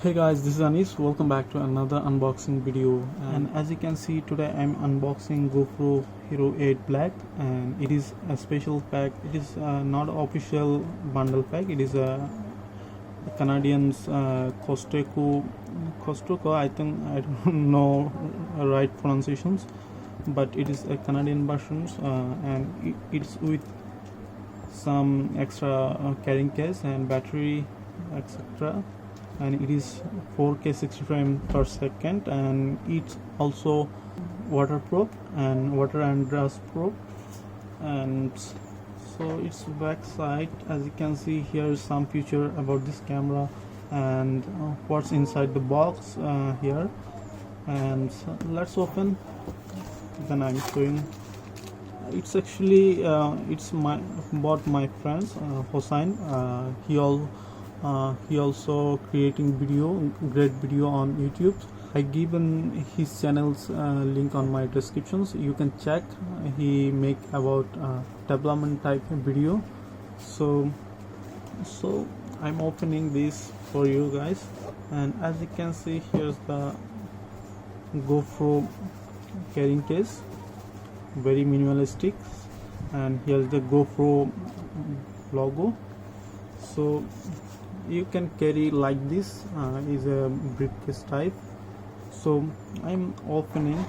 Hey guys, this is Anis. Welcome back to another unboxing video. And as you can see, today I'm unboxing GoPro Hero 8 Black, and it is a special pack. It is not an official bundle pack. It is a Canadian's Costco. I think I don't know right pronunciations, but it is a Canadian version, and it's with some extra carrying case and battery, etc. And it is 4K 60 frames per second, and it's also waterproof and water and dust proof. And so its back side, as you can see, here is some feature about this camera and what's inside the box here. And let's open, then I'm showing. It's actually it's bought my friends Hossein. He also creating great video on YouTube. I given his channel's link on my descriptions. You can check. He make about development type video. So I'm opening this for you guys, and as you can see, here's the GoPro carrying case, very minimalistic, and here's the GoPro logo. So you can carry like this, is a briefcase type. So I'm opening.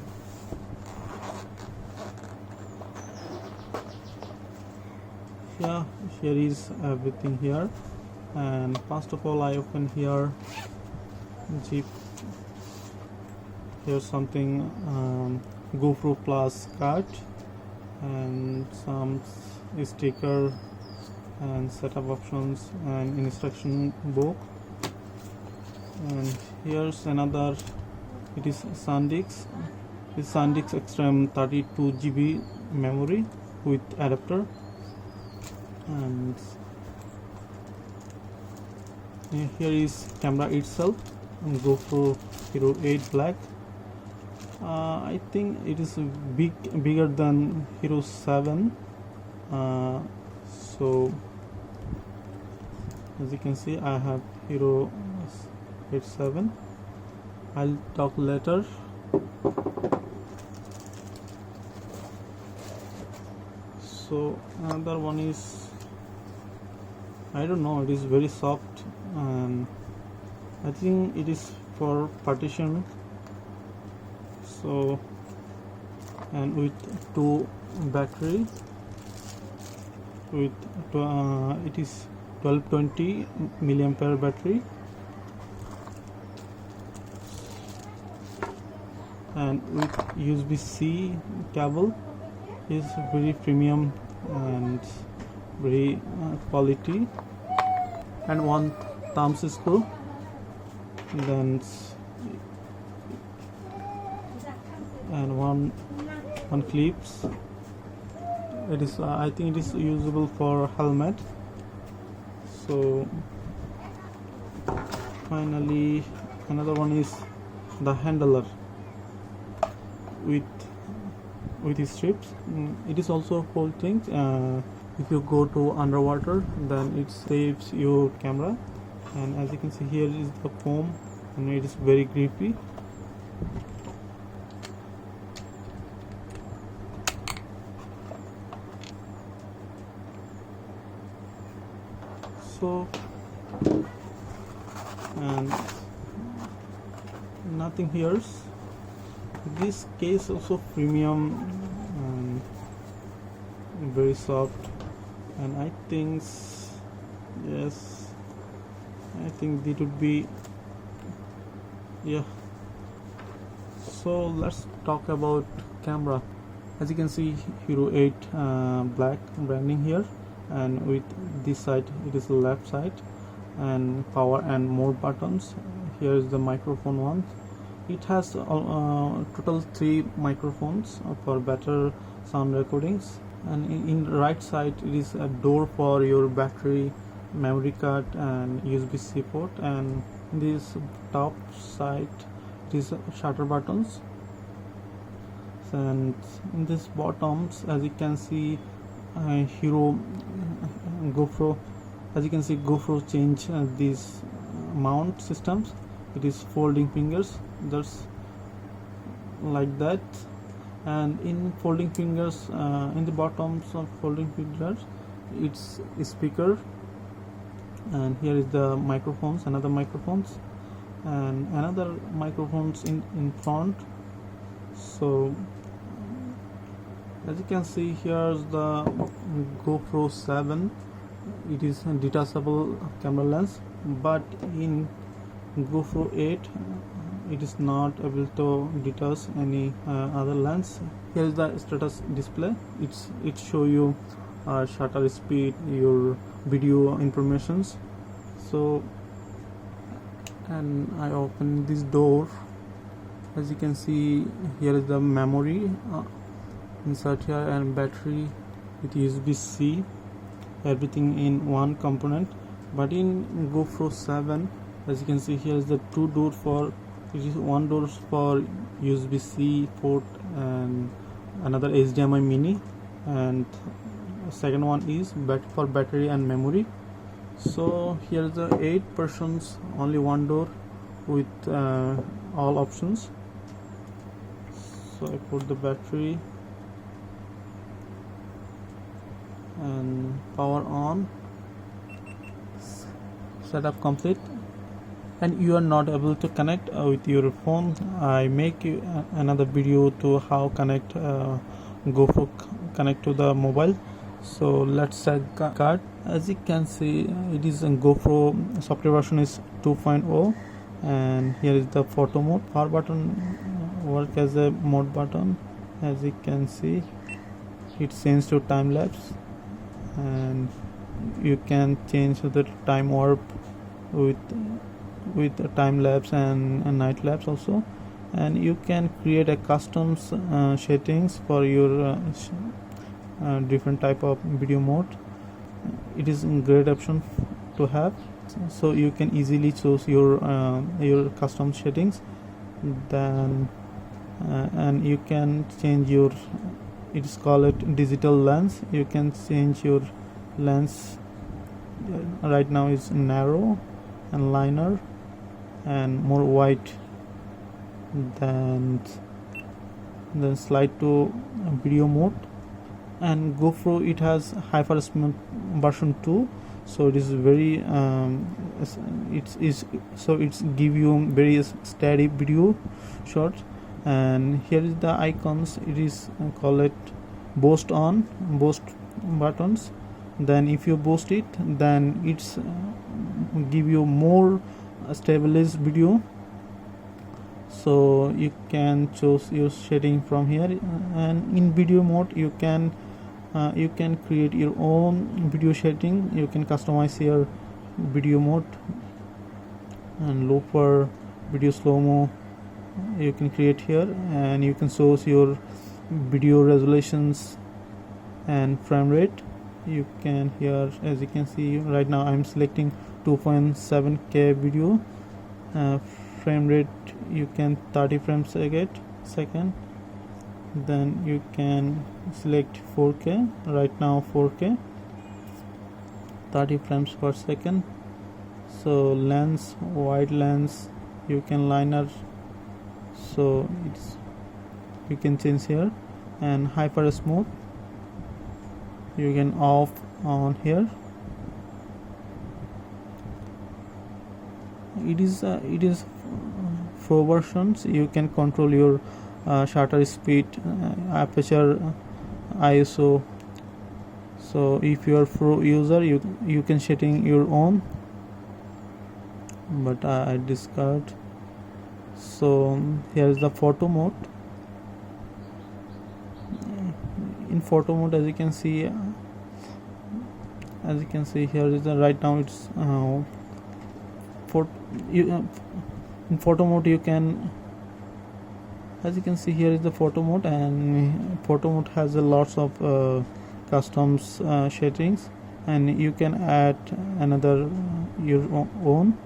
Yeah, here is everything here, and first of all I open here zip. Here's something GoPro Plus card and some sticker and setup options and instruction book. And here's another, it is SanDisk. This SanDisk Extreme 32 GB memory with adapter. And here is camera itself, GoPro Hero 8 Black. I think it is bigger than Hero 7. So as you can see, I have Hero 8.7. I'll talk later. So another one is, I don't know, it is very soft, and I think it is for partition. So, and with 2 battery, with it is 1220 milliampere battery, and with USB-C cable, is very premium and very quality, and 1 thumb screw, then and one clips. It is I think it is usable for helmet. So finally another one is the handler with its strips. It is also whole thing. If you go to underwater, then it saves your camera. And as you can see, here is the foam, and it is very grippy. So, and nothing here. This case also premium and very soft, and I think, yes, I think it would be, yeah. So let's talk about camera. As you can see, Hero 8 Black branding here, and with this side it is the left side, and power and more buttons. Here is the microphone one. It has total 3 microphones for better sound recordings, and in the right side it is a door for your battery, memory card and USB-C port, and in this top side it is shutter buttons. And in this bottoms, as you can see, Hero GoPro, as you can see, GoPro change these mount systems, it is folding fingers, just like that. And in folding fingers, in the bottoms of folding fingers, it's a speaker, and here is the microphones, another microphones, and another microphones in front. So as you can see, here's the GoPro 7. It is a detachable camera lens, but in GoPro 8 it is not able to detach any other lens. Here is the status display. It show you shutter speed, your video informations. So, and I open this door. As you can see, here is the memory inside here, and battery with USB-C, everything in one component. But in GoPro 7, as you can see, here is the two door for, it is one door for USB-C port and another HDMI mini, and second one is for battery and memory. So here is the 8 persons, only one door with all options. So I put the battery and power on, setup complete. And you are not able to connect with your phone. I make you another video to how connect GoPro connect to the mobile. So let's set card. As you can see, it is in GoPro software version is 2.0, and here is the photo mode. Power button work as a mode button. As you can see, it changes to time lapse, and you can change the time warp with a time lapse and a night lapse also. And you can create a custom settings for your different type of video mode. It is a great option to have, so you can easily choose your custom settings. Then and you can change your, it is called digital lens. You can change your lens. Right now is narrow and liner and more wide. Then slide to video mode. And GoPro, it has hyper smooth version 2, so it is very it's give you very steady video shots. And here is the icons. It is called boost buttons. Then if you boost it, then it's give you more stabilized video. So you can choose your setting from here. And in video mode, you can create your own video setting. You can customize your video mode, and looper, video slow-mo you can create here. And you can choose your video resolutions and frame rate. You can here, as you can see, right now I'm selecting 2.7K video. Frame rate, you can 30 frames a second. Then you can select 4K. Right now 4K, 30 frames per second. So lens, wide lens, you can liner, so it's, you can change here. And hyper smooth, you can off on here. It is 4 versions. You can control your shutter speed, aperture, ISO. So if you are pro user, you can setting your own, but I discard. So here is the photo mode. In photo mode, as you can see here is the, right now it's in photo mode you can, as you can see here is the photo mode. And photo mode has a lots of customs settings, and you can add another your own.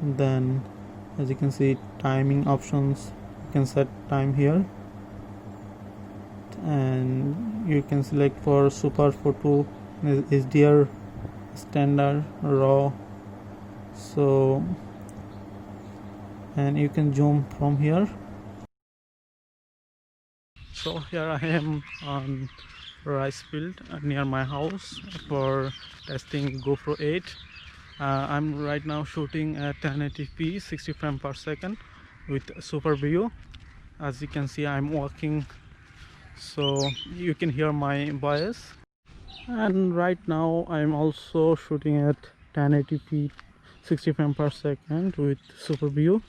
Then as you can see, timing options, you can set time here. And you can select for super photo, HDR, standard, raw. So, and you can zoom from here. So here I am on rice field near my house for testing GoPro 8. I'm right now shooting at 1080p 60 frames per second with super view. As you can see, I'm walking, so you can hear my voice. And right now I'm also shooting at 1080p 60 frames per second with super view.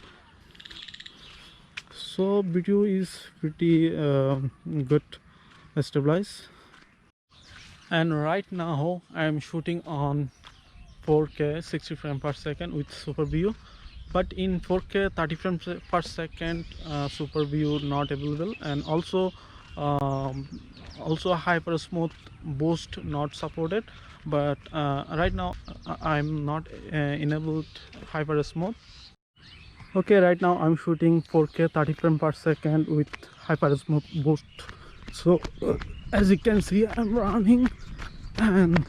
So video is pretty good stabilized. And right now I'm shooting on 4K 60 frames per second with super view, but in 4K 30 frames per second super view not available, and also hyper smooth boost not supported. But right now I'm not enabled hyper smooth. Okay, right now I'm shooting 4K 30 frames per second with hyper smooth boost. So as you can see, I'm running and